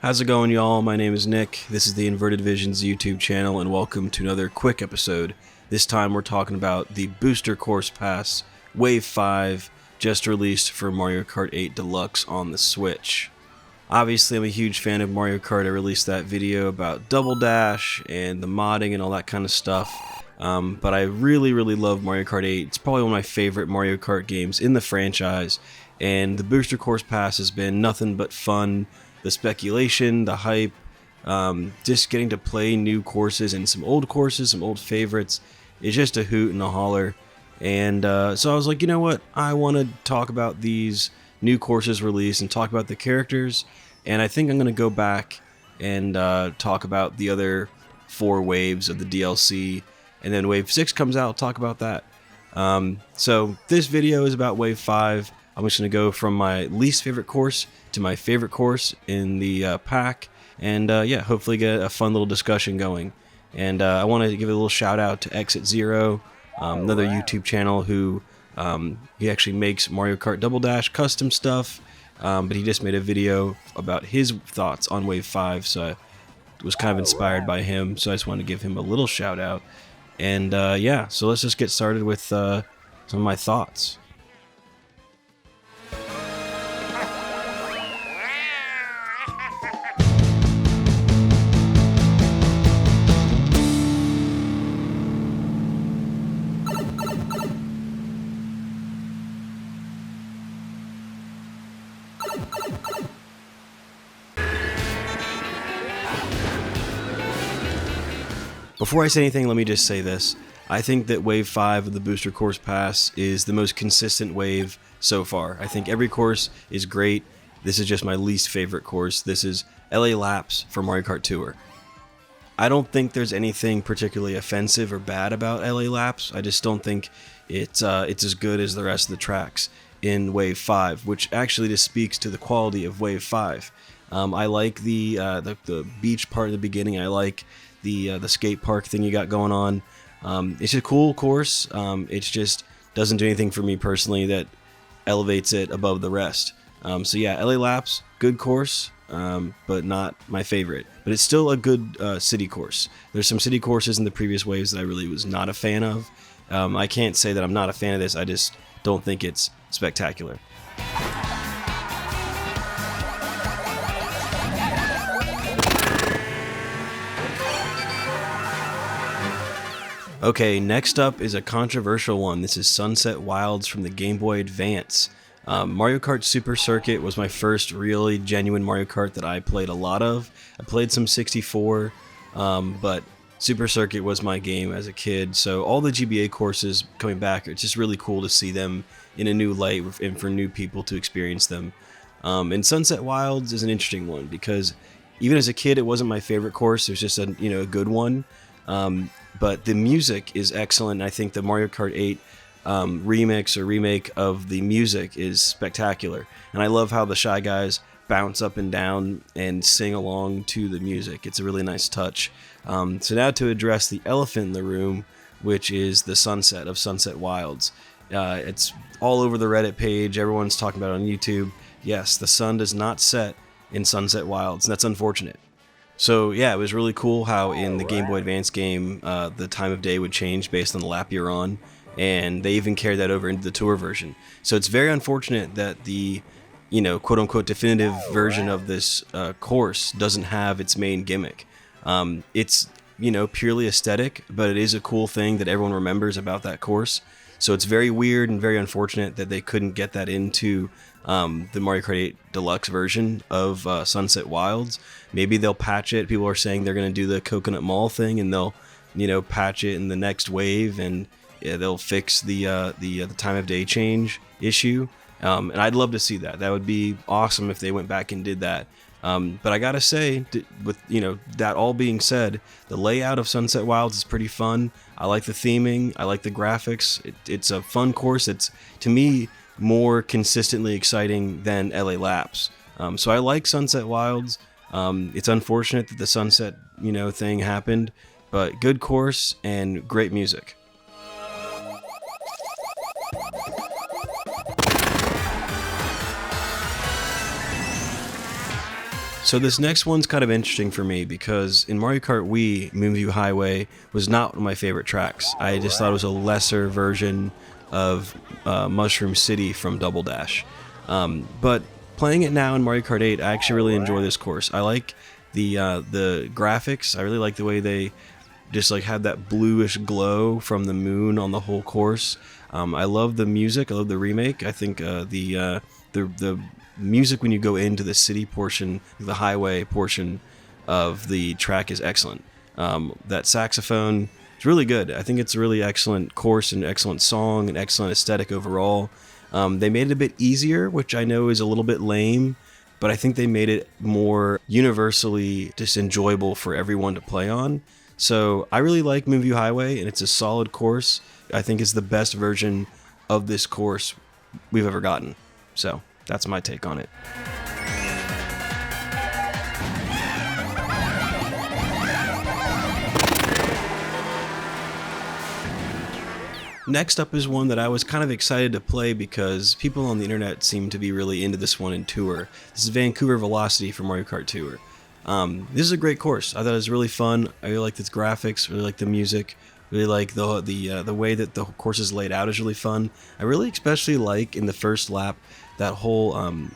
How's it going, y'all? My name is Nick. This is the Inverted.Visions YouTube channel, and welcome to another quick episode. This time we're talking about the Booster Course Pass Wave 5, just released for Mario Kart 8 Deluxe on the Switch. Obviously, I'm a huge fan of Mario Kart. I released that video about Double Dash and the modding and all that kind of stuff. But I really love Mario Kart 8. It's probably one of my favorite Mario Kart games in the franchise, and the Booster Course Pass has been nothing but fun. The speculation, the hype, just getting to play new courses and some old courses, some old favorites. It's just a hoot and a holler. And so I was like, you know what? I want to talk about these new courses released and talk about the characters. And I think I'm going to go back and talk about the other 4 waves of the DLC. And then Wave 6 comes out, I'll talk about that. So this video is about Wave 5. I'm just going to go from my least favorite course to my favorite course in the pack, and yeah, hopefully get a fun little discussion going. And I want to give a little shout out to Exit Zero, another YouTube channel who he actually makes Mario Kart Double Dash custom stuff, but he just made a video about his thoughts on Wave 5, so I was kind of inspired by him, so I just wanted to give him a little shout out. And yeah, so let's just get started with some of my thoughts. Before I say anything, let me just say this. I think that Wave 5 of the Booster Course Pass is the most consistent wave so far. I think every course is great. This is just my least favorite course. This is LA Laps for Mario Kart Tour. I don't think there's anything particularly offensive or bad about LA Laps. I just don't think it's as good as the rest of the tracks in Wave 5, which actually just speaks to the quality of Wave 5. I like the beach part at the beginning. I like the skate park thing you got going on. It's a cool course. It just doesn't do anything for me personally that elevates it above the rest. So yeah, LA Laps, good course, but not my favorite. But it's still a good city course. There's some city courses in the previous waves that I really was not a fan of. I can't say that I'm not a fan of this. I just don't think it's spectacular. Okay, next up is a controversial one. This is Sunset Wilds from the Game Boy Advance. Mario Kart Super Circuit was my first really genuine Mario Kart that I played a lot of. I played some 64, but Super Circuit was my game as a kid. So all the GBA courses coming back, it's just really cool to see them in a new light and for new people to experience them. And Sunset Wilds is an interesting one because even as a kid, it wasn't my favorite course. It was just a good one. But the music is excellent. I think the Mario Kart 8 remix or remake of the music is spectacular. And I love how the Shy Guys bounce up and down and sing along to the music. It's a really nice touch. So now to address the elephant in the room, which is the sunset of Sunset Wilds. It's all over the Reddit page. Everyone's talking about it on YouTube. Yes, the sun does not set in Sunset Wilds, and that's unfortunate. So yeah, it was really cool how in the Game Boy Advance game, the time of day would change based on the lap you're on, and they even carried that over into the tour version. So it's very unfortunate that the, quote-unquote definitive version of this course doesn't have its main gimmick. It's, purely aesthetic, but it is a cool thing that everyone remembers about that course. So it's very weird and very unfortunate that they couldn't get that into the Mario Kart 8 Deluxe version of Sunset Wilds. Maybe they'll patch it. People are saying they're going to do the Coconut Mall thing, and they'll, patch it in the next wave, and they'll fix the time of day change issue. And I'd love to see that. That would be awesome if they went back and did that. But I gotta say, with that all being said, the layout of Sunset Wilds is pretty fun. I like the theming. I like the graphics. It's a fun course. It's, to me, more consistently exciting than LA Laps. So I like Sunset Wilds. It's unfortunate that the sunset, thing happened, but good course and great music. So this next one's kind of interesting for me because in Mario Kart Wii, Moonview Highway was not one of my favorite tracks. I just thought it was a lesser version of Mushroom City from Double Dash. But playing it now in Mario Kart 8, I actually really enjoy this course. I like the graphics. I really like the way they just like had that bluish glow from the moon on the whole course. I love the music. I love the remake. I think the music when you go into the city portion, the highway portion of the track is excellent. That saxophone is really good. I think it's a really excellent course and excellent song and excellent aesthetic overall. They made it a bit easier, which I know is a little bit lame, but I think they made it more universally just enjoyable for everyone to play on. So I really like Moonview Highway, and it's a solid course. I think it's the best version of this course we've ever gotten. So that's my take on it. Next up is one that I was kind of excited to play because people on the internet seem to be really into this one in Tour. This is Vancouver Velocity for Mario Kart Tour. This is a great course. I thought it was really fun. I really liked its graphics, really liked the music, really like the way that the course is laid out is really fun. I really especially like in the first lap that whole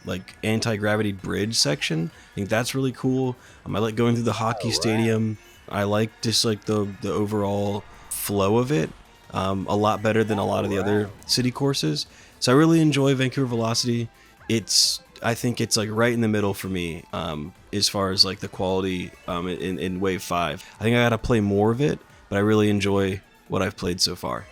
like anti-gravity bridge section. I think that's really cool. I like going through the hockey stadium. I like just like the overall flow of it. A lot better than a lot of the other city courses. So I really enjoy Vancouver Velocity. I think it's like right in the middle for me as far as like the quality in Wave 5. I think I gotta play more of it, but I really enjoy what I've played so far.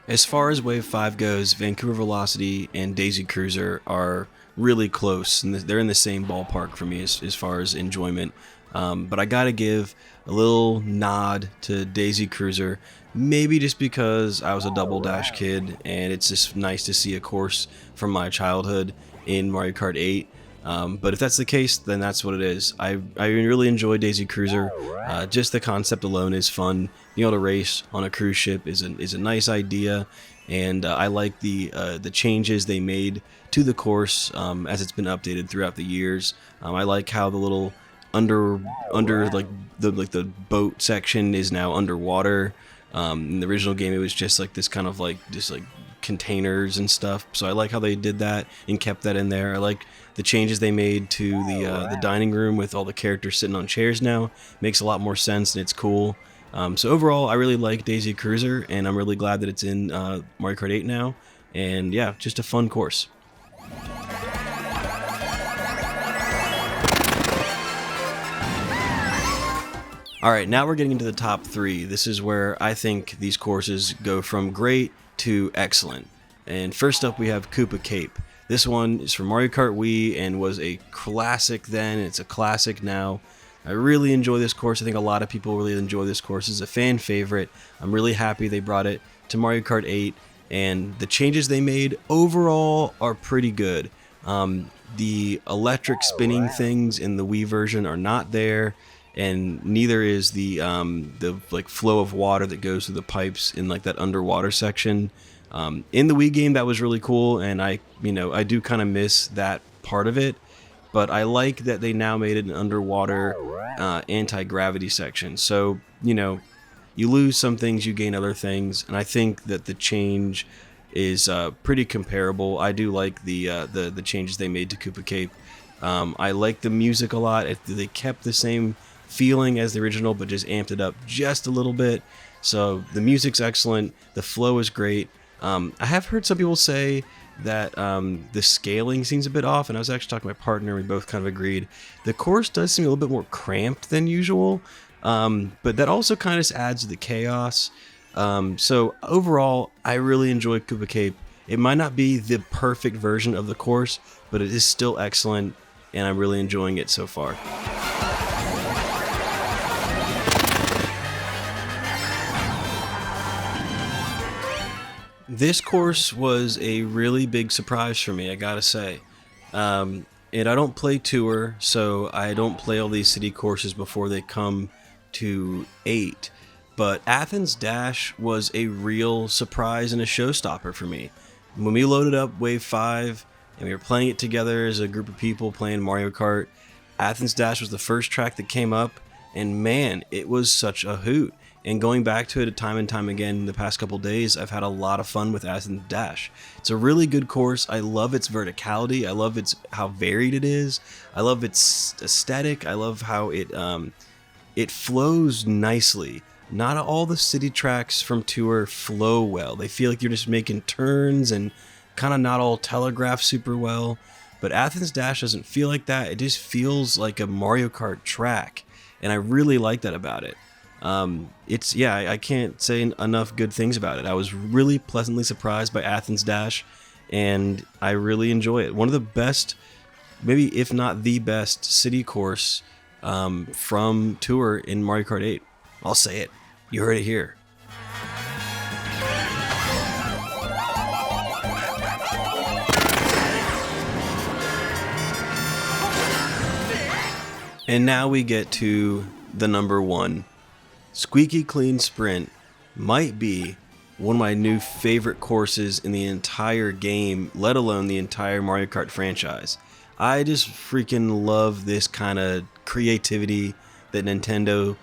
As far as Wave 5 goes, Vancouver Velocity and Daisy Cruiser are really close, and they're in the same ballpark for me as far as enjoyment. But I gotta give a little nod to Daisy Cruiser, maybe just because I was a Double Dash kid, and it's just nice to see a course from my childhood in Mario Kart 8. But if that's the case, then that's what it is. I really enjoy Daisy Cruiser. Just the concept alone is fun. Being able to race on a cruise ship is a nice idea, and I like the changes they made to the course as it's been updated throughout the years. I like how the little under like the boat section is now underwater. In the original game, it was just like this kind of like just like containers and stuff. So I like how they did that and kept that in there. I like the changes they made to the dining room with all the characters sitting on chairs now. Makes a lot more sense and it's cool. So overall, I really like Daisy Cruiser, and I'm really glad that it's in Mario Kart 8 now. And yeah, just a fun course. Alright, now we're getting into the top 3. This is where I think these courses go from great to excellent. And first up we have Koopa Cape. This one is from Mario Kart Wii and was a classic then, it's a classic now. I really enjoy this course. I think a lot of people really enjoy this course. It's a fan favorite. I'm really happy they brought it to Mario Kart 8, and the changes they made overall are pretty good. The electric spinning things in the Wii version are not there, and neither is the like flow of water that goes through the pipes in like that underwater section. In the Wii game, that was really cool, and I do kind of miss that part of it. But I like that they now made it an underwater anti-gravity section. So, you lose some things, you gain other things, and I think that the change is pretty comparable. I do like the changes they made to Koopa Cape. I like the music a lot. They kept the same feeling as the original, but just amped it up just a little bit. So the music's excellent. The flow is great. I have heard some people say that the scaling seems a bit off, and I was actually talking to my partner, we both kind of agreed. The course does seem a little bit more cramped than usual, but that also kind of just adds to the chaos. So overall, I really enjoy Koopa Cape. It might not be the perfect version of the course, but it is still excellent, and I'm really enjoying it so far. This course was a really big surprise for me, I gotta say. And I don't play Tour, so I don't play all these city courses before they come to 8. But Athens Dash was a real surprise and a showstopper for me. When we loaded up Wave 5 and we were playing it together as a group of people playing Mario Kart, Athens Dash was the first track that came up, and man, it was such a hoot. And going back to it time and time again the past couple days, I've had a lot of fun with Athens Dash. It's a really good course. I love its verticality. I love how varied it is. I love its aesthetic. I love how it flows nicely. Not all the city tracks from Tour flow well. They feel like you're just making turns and kind of not all telegraphed super well. But Athens Dash doesn't feel like that. It just feels like a Mario Kart track. And I really like that about it. I can't say enough good things about it. I was really pleasantly surprised by Athens Dash, and I really enjoy it. One of the best, maybe if not the best, city course from Tour in Mario Kart 8. I'll say it. You heard it here. And now we get to the number one. Squeaky Clean Sprint might be one of my new favorite courses in the entire game, let alone the entire Mario Kart franchise. I just freaking love this kind of creativity that Nintendo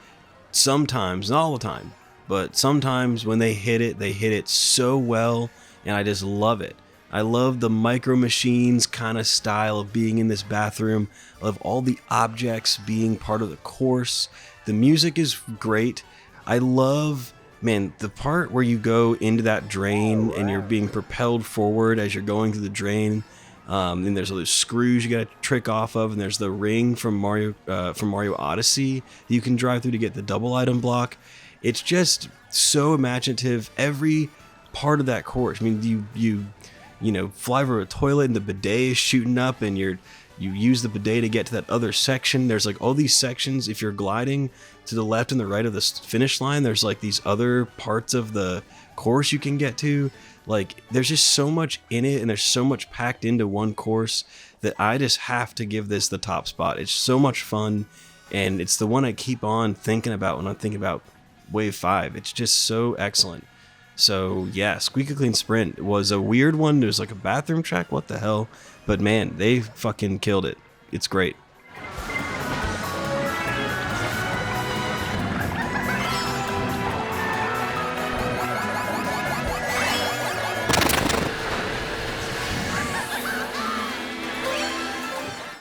sometimes, not all the time, but sometimes when they hit it so well, and I just love it. I love the Micro Machines kind of style of being in this bathroom. I love all the objects being part of the course. The music is great. I love, man, the part where you go into that drain and you're being propelled forward as you're going through the drain. And there's all those screws you got to trick off of, and there's the ring from Mario Odyssey that you can drive through to get the double item block. It's just so imaginative. Every part of that course. I mean, you fly over a toilet and the bidet is shooting up, and you use the bidet to get to that other section. There's like all these sections. If you're gliding to the left and the right of the finish line, there's like these other parts of the course you can get to. Like, there's just so much in it, and there's so much packed into one course that I just have to give this the top spot. It's so much fun, and it's the one I keep on thinking about when I'm thinking about Wave 5. It's just so excellent. So yeah, Squeaky Clean Sprint was a weird one. There's like a bathroom track, what the hell? But man, they fucking killed it. It's great.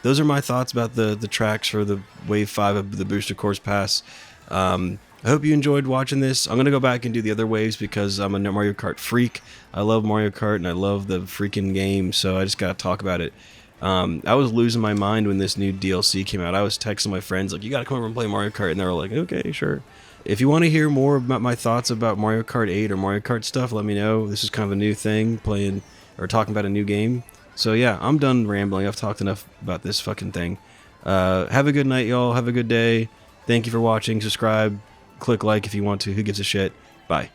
Those are my thoughts about the tracks for the Wave 5 of the Booster Course Pass. I hope you enjoyed watching this. I'm going to go back and do the other waves because I'm a Mario Kart freak. I love Mario Kart and I love the freaking game, so I just got to talk about it. I was losing my mind when this new DLC came out. I was texting my friends like, you got to come over and play Mario Kart, and they were like, okay, sure. If you want to hear more about my thoughts about Mario Kart 8 or Mario Kart stuff, let me know. This is kind of a new thing, playing or talking about a new game. So yeah, I'm done rambling. I've talked enough about this fucking thing. Have a good night, y'all. Have a good day. Thank you for watching. Subscribe. Click like if you want to. Who gives a shit? Bye.